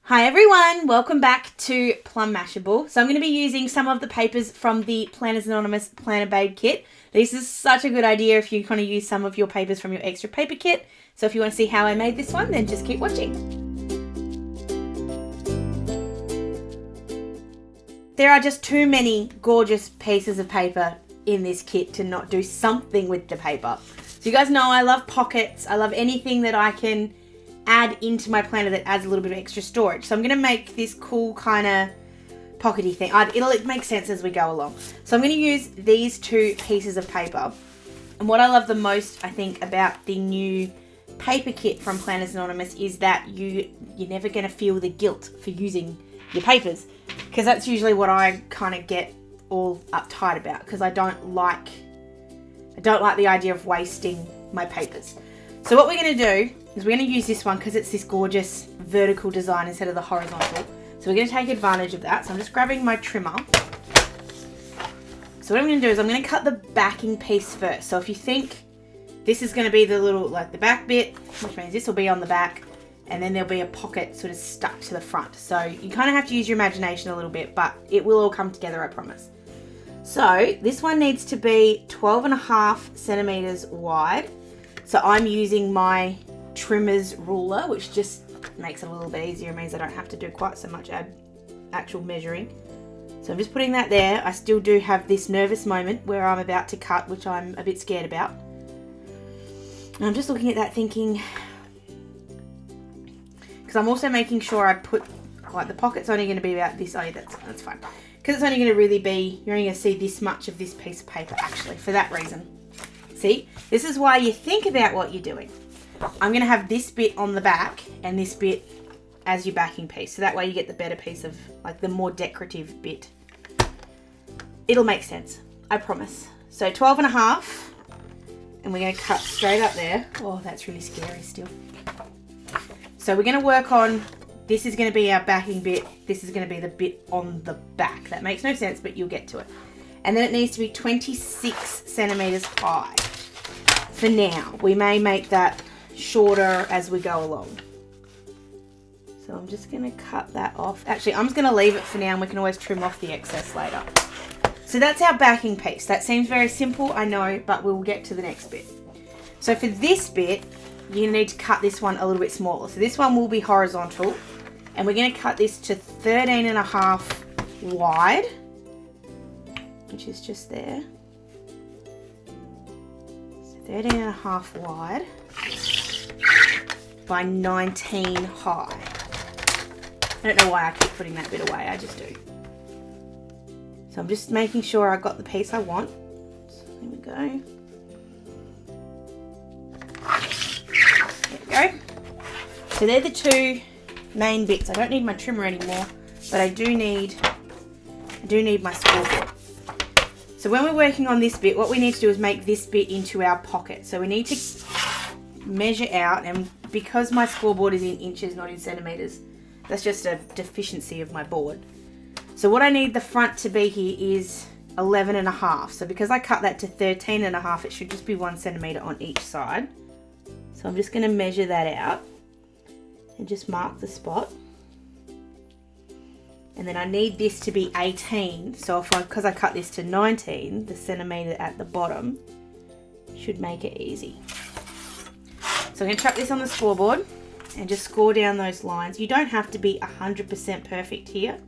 Hi everyone, welcome back to Plum Mashable. So I'm going to be using some of the papers from the Planners Anonymous Planner Babe kit. This is such a good idea if you kind of use some of your papers from your extra paper kit. So if you want to see how I made this one, then just keep watching. There are just too many gorgeous pieces of paper in this kit to not do something with the paper. So you guys know I love pockets. I love anything that I can add into my planner that adds a little bit of extra storage. So I'm going to make this cool kind of pockety thing. It'll make sense as we go along. So I'm going to use these two pieces of paper. And what I love the most, I think, about the new paper kit from Planners Anonymous is that you're never going to feel the guilt for using your papers. Because that's usually what I kind of get all uptight about. Because I don't like the idea of wasting my papers. So what we're going to do is we're going to use this one because it's this gorgeous vertical design instead of the horizontal. So we're going to take advantage of that. So I'm just grabbing my trimmer. So what I'm going to do is I'm going to cut the backing piece first. So if you think this is going to be the little, like the back bit, which means this will be on the back, and then there'll be a pocket sort of stuck to the front. So you kind of have to use your imagination a little bit, but it will all come together, I promise. So this one needs to be 12.5 centimeters wide. So I'm using my trimmer's ruler, which just makes it a little bit easier. It means I don't have to do quite so much actual measuring. So I'm just putting that there. I still do have this nervous moment where I'm about to cut, which I'm a bit scared about. And I'm just looking at that thinking, because I'm also making sure I put, like the pocket's only going to be about this. Oh yeah, that's fine. Because it's only going to really be, you're only going to see this much of this piece of paper actually, for that reason. See, this is why you think about what you're doing. I'm going to have this bit on the back and this bit as your backing piece. So that way you get the better piece of, like the more decorative bit. It'll make sense, I promise. So 12.5, and we're going to cut straight up there. Oh, that's really scary still. So we're going to work on, this is going to be our backing bit. This is going to be the bit on the back. That makes no sense, but you'll get to it. And then it needs to be 26 centimeters high. For now, we may make that shorter as we go along. So I'm just going to cut that off. Actually, I'm just going to leave it for now and we can always trim off the excess later. So that's our backing piece. That seems very simple, I know, but we'll get to the next bit. So for this bit, you need to cut this one a little bit smaller. So this one will be horizontal, and we're going to cut this to 13.5 wide, which is just there. So 13.5 wide by 19 high. I don't know why I keep putting that bit away, I just do. So I'm just making sure I got the piece I want. So there we go. There we go. So they're the two main bits. I don't need my trimmer anymore, but I do need my scoreboard. So when we're working on this bit, what we need to do is make this bit into our pocket. So we need to measure out, and because my scoreboard is in inches, not in centimeters, that's just a deficiency of my board. So what I need the front to be here is 11.5. So because I cut that to 13.5, it should just be 1 centimeter on each side. So I'm just going to measure that out and just mark the spot. And then I need this to be 18. So because I cut this to 19, the centimeter at the bottom should make it easy. So I'm going to chuck this on the scoreboard and just score down those lines. You don't have to be 100% perfect here.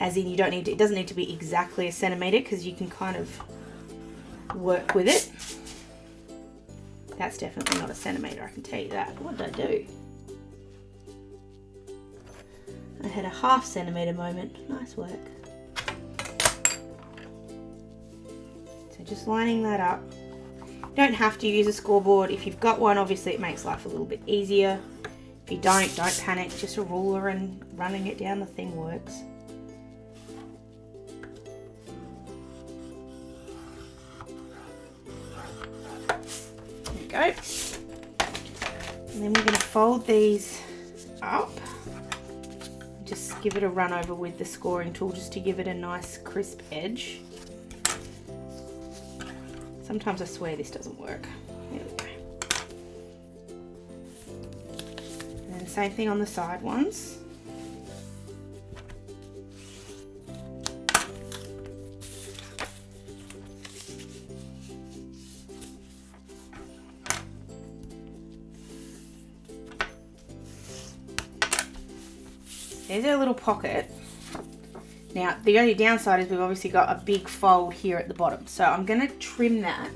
As in, it doesn't need to be exactly a centimeter, because you can kind of work with it. That's definitely not a centimeter, I can tell you that. What did I do? I had a 1/2 centimeter moment. Nice work. So just lining that up. You don't have to use a scoreboard. If you've got one, obviously it makes life a little bit easier. If you don't panic. Just a ruler and running it down the thing works. There we go. And then we're going to fold these up. Just give it a run over with the scoring tool just to give it a nice crisp edge. Sometimes I swear this doesn't work. There we go. same thing on the side ones. There's our little pocket. Now, the only downside is we've obviously got a big fold here at the bottom. So I'm going to trim that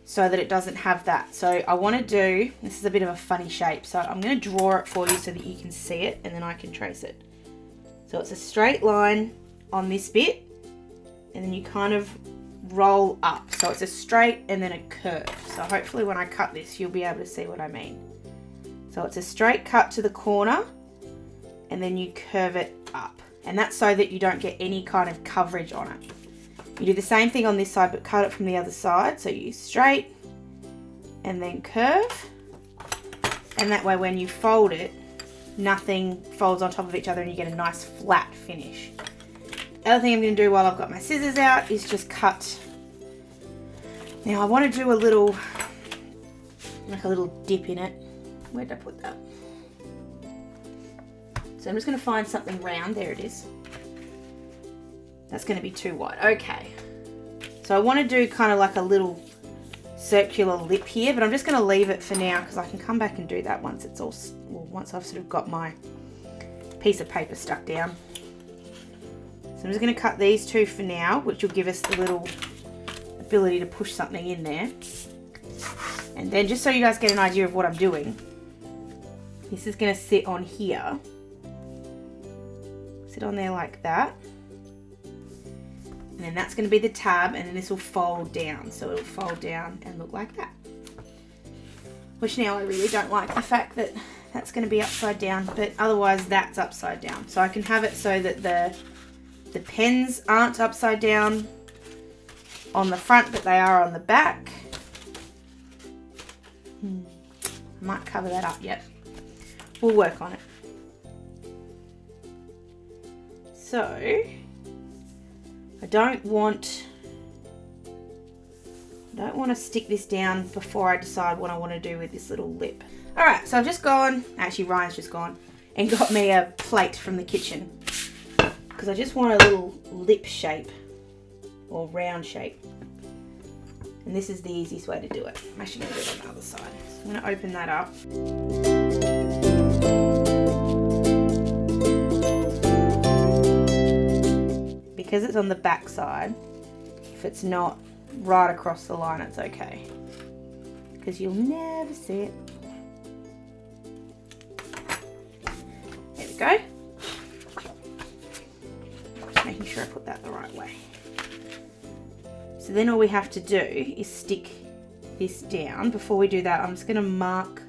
so that it doesn't have that. So I want to do, this is a bit of a funny shape, so I'm going to draw it for you so that you can see it and then I can trace it. So it's a straight line on this bit and then you kind of roll up. So it's a straight and then a curve. So hopefully when I cut this, you'll be able to see what I mean. So it's a straight cut to the corner and then you curve it up. And that's so that you don't get any kind of coverage on it. You do the same thing on this side, but cut it from the other side. So you straight and then curve. And that way when you fold it, nothing folds on top of each other and you get a nice flat finish. The other thing I'm going to do while I've got my scissors out is just cut. Now I want to do a little, like a little dip in it. Where did I put that? So I'm just going to find something round. There it is. That's going to be too wide. Okay. So I want to do kind of like a little circular lip here, but I'm just going to leave it for now because I can come back and do that once it's all, well, once I've sort of got my piece of paper stuck down. So I'm just going to cut these two for now, which will give us the little ability to push something in there. And then just so you guys get an idea of what I'm doing, this is going to sit on here. Sit on there like that. And then that's going to be the tab, and then this will fold down. So it'll fold down and look like that. Which now I really don't like the fact that that's going to be upside down, but otherwise that's upside down. So I can have it so that the pens aren't upside down on the front, but they are on the back. I might cover that up yet. We'll work on it. So, I don't want to stick this down before I decide what I want to do with this little lip. Alright, so I've just gone, actually Ryan's just gone, and got me a plate from the kitchen. Because I just want a little lip shape, or round shape. And this is the easiest way to do it. I'm actually going to do it on the other side. So I'm going to open that up. Because it's on the back side, if it's not right across the line, it's okay. Because you'll never see it. There we go. Just making sure I put that the right way. So then all we have to do is stick this down. Before we do that, I'm just going to mark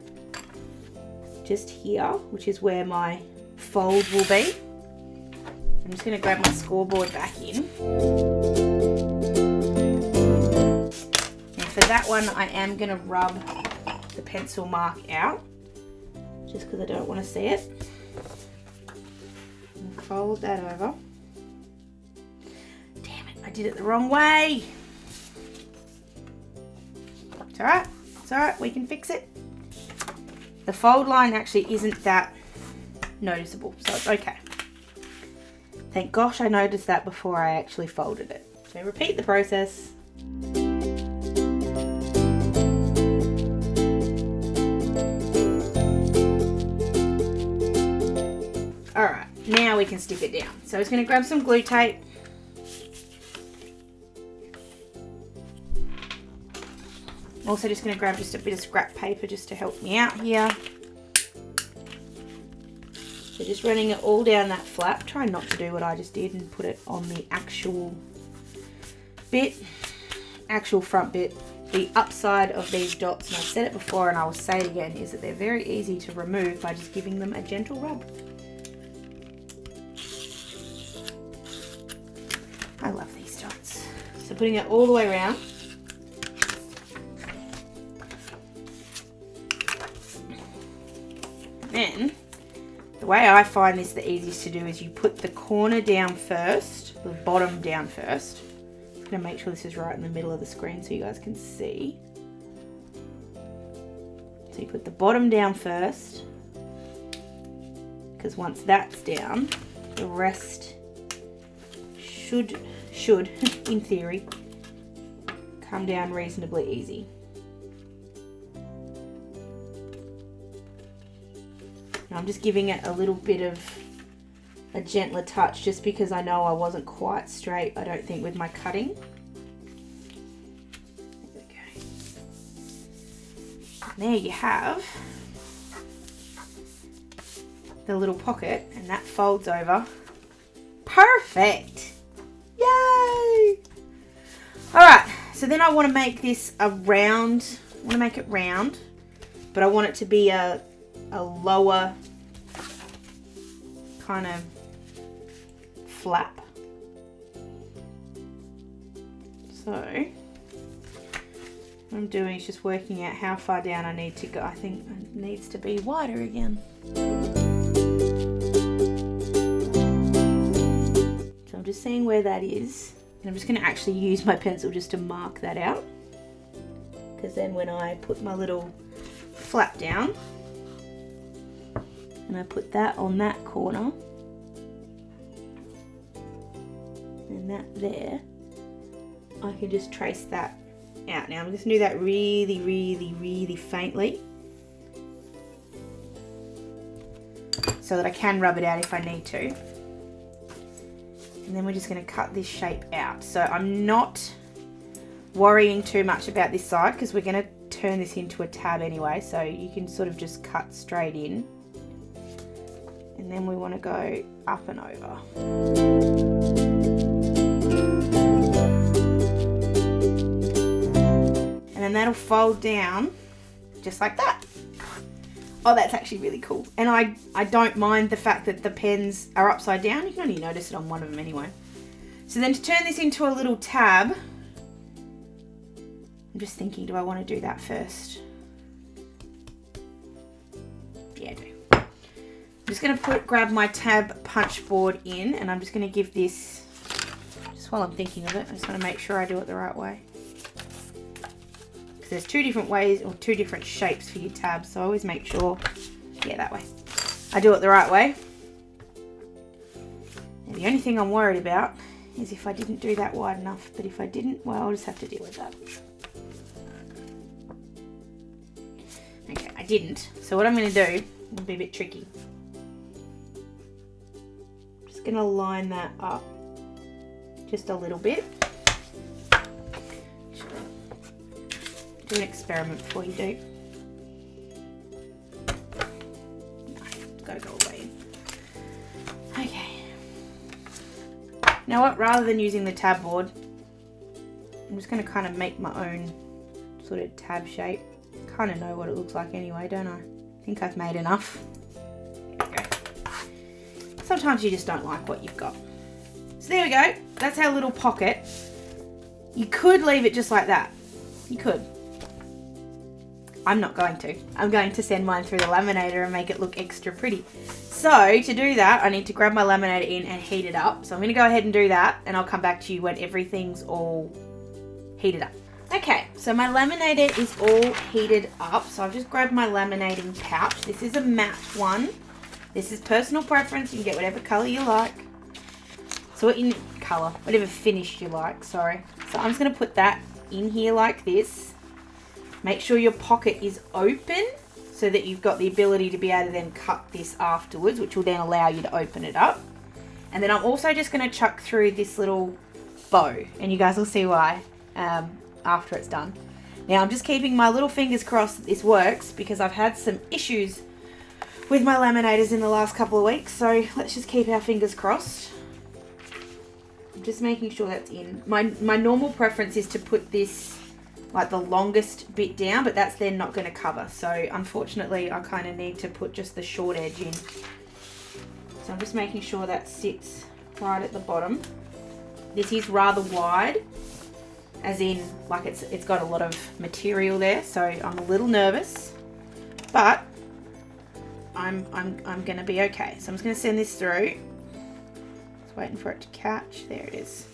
just here, which is where my fold will be. I'm just going to grab my scoreboard back in. And for that one, I am going to rub the pencil mark out, just because I don't want to see it. And fold that over. Damn it, I did it the wrong way. It's alright, it's alright, we can fix it. The fold line actually isn't that noticeable, so it's okay. Thank gosh I noticed that before I actually folded it. So repeat the process. Alright, now we can stick it down. So I'm just going to grab some glue tape. Also just going to grab just a bit of scrap paper just to help me out here. So just running it all down that flap. Try not to do what I just did and put it on the actual bit, actual front bit. The upside of these dots, and I've said it before and I will say it again, is that they're very easy to remove by just giving them a gentle rub. I love these dots. So putting it all the way around. Then, the way I find this the easiest to do is you put the corner down first, the bottom down first. I'm going to make sure this is right in the middle of the screen so you guys can see. So you put the bottom down first, because once that's down, the rest should in theory come down reasonably easy. Now I'm just giving it a little bit of a gentler touch just because I know I wasn't quite straight, I don't think, with my cutting. There we go. And there you have the little pocket, and that folds over. Perfect! Yay! Alright, so then I want to make this a round, I want to make it round, but I want it to be a lower kind of flap. So what I'm doing is just working out how far down I need to go. I think it needs to be wider again. So I'm just seeing where that is, and I'm just going to actually use my pencil just to mark that out, because then when I put my little flap down and I put that on that corner and that there, I can just trace that out. Now I'm just going to do that really, really, really faintly so that I can rub it out if I need to. And then we're just going to cut this shape out. So I'm not worrying too much about this side because we're going to turn this into a tab anyway, so you can sort of just cut straight in. And then we want to go up and over. And then that'll fold down just like that. Oh, that's actually really cool. And I don't mind the fact that the pens are upside down. You can only notice it on one of them anyway. So then to turn this into a little tab, I'm just thinking, do I want to do that first? Yeah, I do. I'm just going to grab my tab punch board in, and I'm just going to give this, just while I'm thinking of it, I just want to make sure I do it the right way. Because there's two different ways or two different shapes for your tabs, so I always make sure, yeah, that way. I do it the right way. And the only thing I'm worried about is if I didn't do that wide enough, but if I didn't, well, I'll just have to deal with that. Okay, I didn't. So what I'm going to do will be a bit tricky. I'm just going to line that up just a little bit. Do an experiment before you do. No, it's got to go away. Okay. You know what? Rather than using the tab board, I'm just going to kind of make my own sort of tab shape. Kind of know what it looks like anyway, don't I? I think I've made enough. There we go. Sometimes you just don't like what you've got. So there we go. That's our little pocket. You could leave it just like that. You could. I'm not going to. I'm going to send mine through the laminator and make it look extra pretty. So to do that, I need to grab my laminator in and heat it up. So I'm going to go ahead and do that, and I'll come back to you when everything's all heated up. Okay, so my laminator is all heated up. So I've just grabbed my laminating pouch. This is a matte one. This is personal preference. You can get whatever color you like. So whatever finish you like, sorry. So I'm just going to put that in here like this. Make sure your pocket is open so that you've got the ability to be able to then cut this afterwards, which will then allow you to open it up. And then I'm also just going to chuck through this little bow, and you guys will see why after it's done. Now I'm just keeping my little fingers crossed that this works, because I've had some issues with my laminators in the last couple of weeks, so let's just keep our fingers crossed. I'm just making sure that's in. My normal preference is to put this like the longest bit down, but that's then not going to cover. So unfortunately I kind of need to put just the short edge in. So I'm just making sure that sits right at the bottom. This is rather wide, as in like it's got a lot of material there, so I'm a little nervous, but I'm going to be okay. So I'm just going to send this through. Just waiting for it to catch. There it is.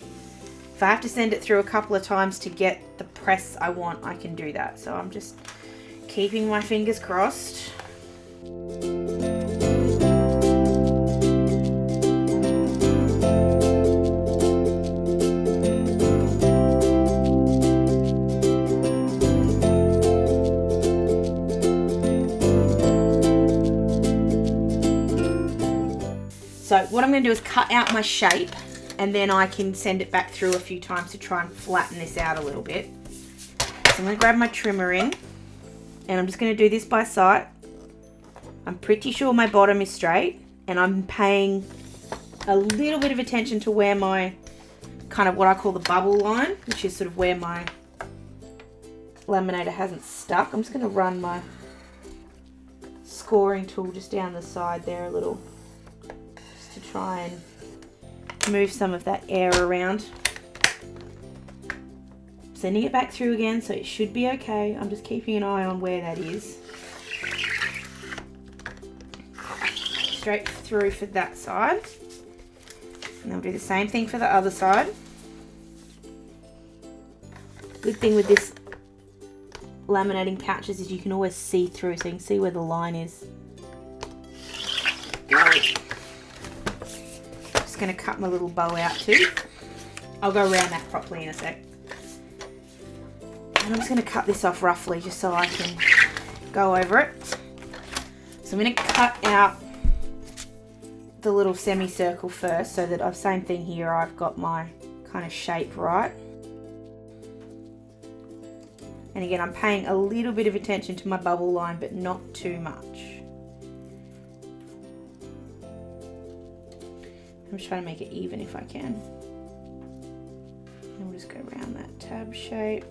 If I have to send it through a couple of times to get the press I want, I can do that. So I'm just keeping my fingers crossed. So what I'm going to do is cut out my shape, and then I can send it back through a few times to try and flatten this out a little bit. So I'm going to grab my trimmer in, and I'm just going to do this by sight. I'm pretty sure my bottom is straight, and I'm paying a little bit of attention to where my kind of what I call the bubble line, which is sort of where my laminator hasn't stuck. I'm just going to run my scoring tool just down the side there a little, just to try and move some of that air around. Sending it back through again, so it should be okay. I'm just keeping an eye on where that is. Straight through for that side. And I'll do the same thing for the other side. Good thing with this laminating pouches is you can always see through, so you can see where the line is. Just going to cut my little bow out too. I'll go around that properly in a sec. And I'm just going to cut this off roughly just so I can go over it. So I'm going to cut out the little semicircle first, so that same thing here, I've got my kind of shape right. And again, I'm paying a little bit of attention to my bubble line, but not too much. I'm just trying to make it even if I can. And we'll just go around that tab shape.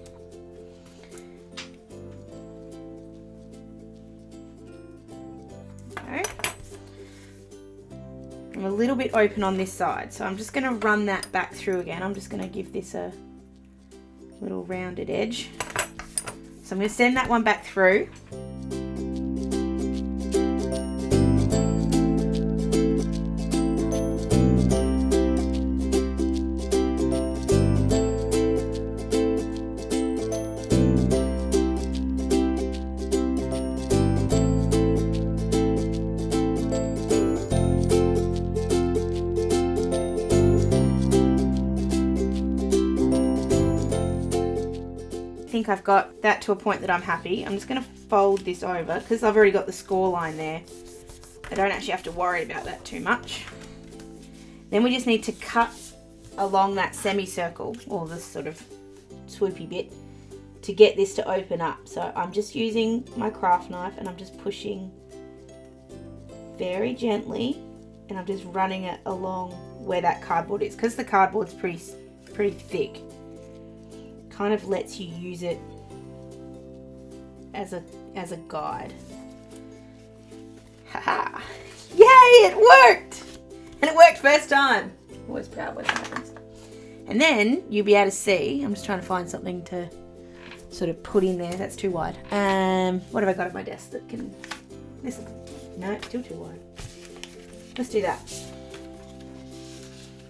Okay. I'm a little bit open on this side, so I'm just going to run that back through again. I'm just going to give this a little rounded edge. So I'm going to send that one back through. I think I've got that to a point that I'm happy. I'm just going to fold this over because I've already got the score line there. I don't actually have to worry about that too much. Then we just need to cut along that semicircle, or this sort of swoopy bit, to get this to open up. So I'm just using my craft knife and I'm just pushing very gently, and I'm just running it along where that cardboard is, because the cardboard's pretty thick. Kind of lets you use it as a guide. Haha! Yay! It worked! And it worked first time. Always proud when that happens. And then you'll be able to see. I'm just trying to find something to sort of put in there. That's too wide. What have I got at my desk that can? This? No, it's still too wide. Let's do that.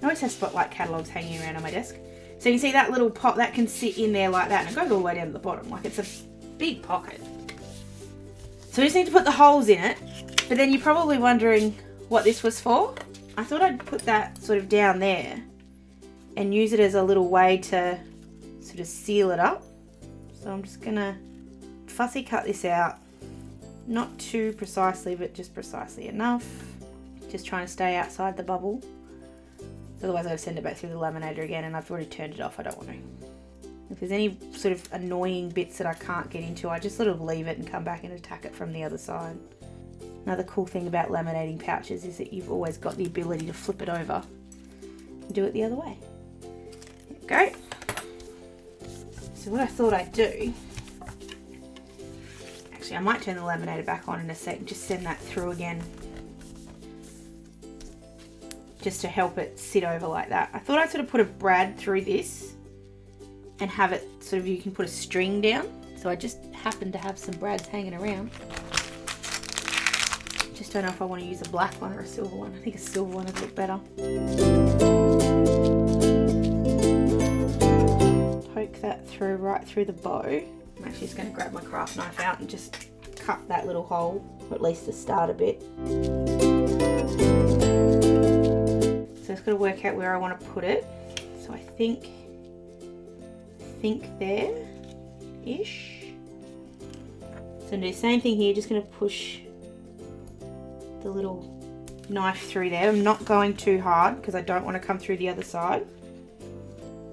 I always have spotlight catalogues hanging around on my desk. So you can see that little pot, that can sit in there like that, and it goes all the way down to the bottom, like it's a big pocket. So we just need to put the holes in it, but then you're probably wondering what this was for. I thought I'd put that sort of down there and use it as a little way to sort of seal it up. So I'm just gonna fussy cut this out, not too precisely, but just precisely enough. Just trying to stay outside the bubble. Otherwise I'll send it back through the laminator again, and I've already turned it off. I don't want to. If there's any sort of annoying bits that I can't get into, I just sort of leave it and come back and attack it from the other side. Another cool thing about laminating pouches is that you've always got the ability to flip it over and do it the other way. There we go. So what I thought I'd do, actually I might turn the laminator back on in a sec and just send that through again, just to help it sit over like that. I thought I'd sort of put a brad through this and have it sort of, you can put a string down. So I just happen to have some brads hanging around. Just don't know if I want to use a black one or a silver one. I think a silver one would look better. Poke that through, right through the bow. I'm actually just going to grab my craft knife out and just cut that little hole, or at least to start a bit. So I've got to work out where I want to put it. So I think there-ish. So I'm going to do the same thing here, just going to push the little knife through there. I'm not going too hard because I don't want to come through the other side.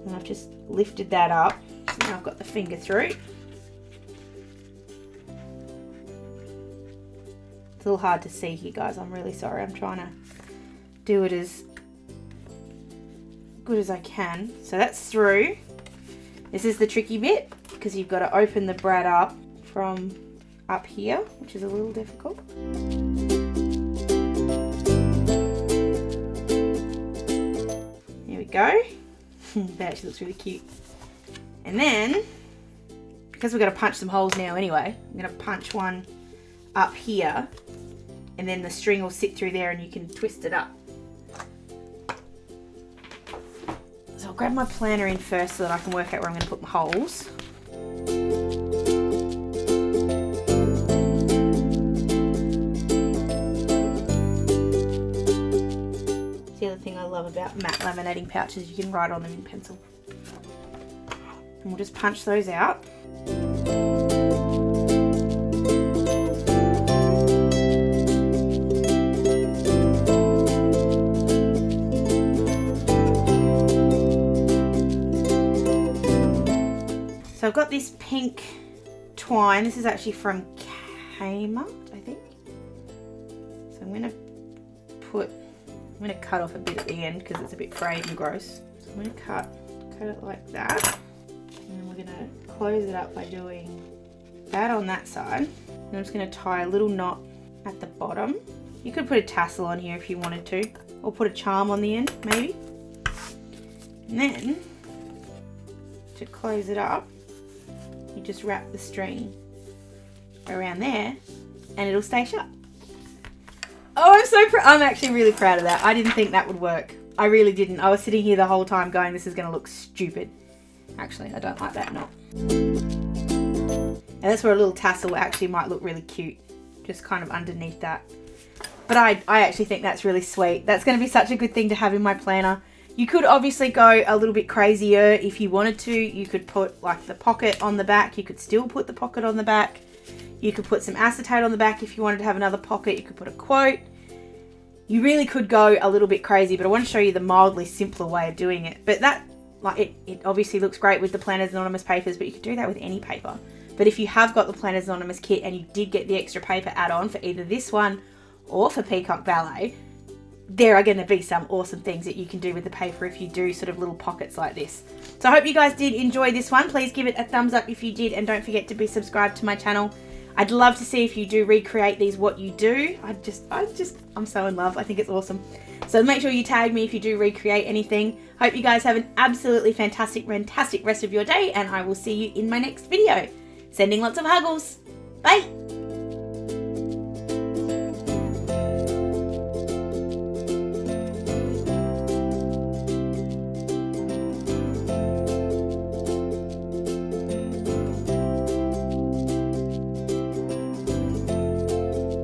And I've just lifted that up. So now I've got the finger through. It's a little hard to see here, guys. I'm really sorry. I'm trying to do it as good as I can. So that's through. This is the tricky bit because you've got to open the brad up from up here, which is a little difficult. Here we go. That actually looks really cute. And then, because we're going to punch some holes now anyway, I'm going to punch one up here, and then the string will sit through there and you can twist it up. So I'll grab my planner in first so that I can work out where I'm going to put my holes. The other thing I love about matte laminating pouches, you can write on them in pencil. And we'll just punch those out. So I've got this pink twine. This is actually from Kmart, I think. So I'm going to cut off a bit at the end because it's a bit frayed and gross. So I'm going to cut it like that. And then we're going to close it up by doing that on that side. And I'm just going to tie a little knot at the bottom. You could put a tassel on here if you wanted to. Or put a charm on the end, maybe. And then, to close it up, you just wrap the string around there and it'll stay shut. Oh, I'm actually really proud of that. I didn't think that would work. I really didn't. I was sitting here the whole time going, this is going to look stupid. Actually, I don't like that knot. And that's where a little tassel actually might look really cute. Just kind of underneath that. But I actually think that's really sweet. That's going to be such a good thing to have in my planner. You could obviously go a little bit crazier if you wanted to. You could put like the pocket on the back. You could still put the pocket on the back. You could put some acetate on the back if you wanted to have another pocket. You could put a quote. You really could go a little bit crazy, but I want to show you the mildly simpler way of doing it. But that, like, it obviously looks great with the Planners Anonymous papers, but you could do that with any paper. But if you have got the Planners Anonymous kit and you did get the extra paper add-on for either this one or for Peacock Ballet, there are going to be some awesome things that you can do with the paper if you do sort of little pockets like this. So I hope you guys did enjoy this one. Please give it a thumbs up if you did, and don't forget to be subscribed to my channel. I'd love to see if you do recreate these, what you do. I'm so in love. I think it's awesome. So make sure you tag me if you do recreate anything. Hope you guys have an absolutely fantastic rest of your day, and I will see you in my next video. Sending lots of huggles. Bye.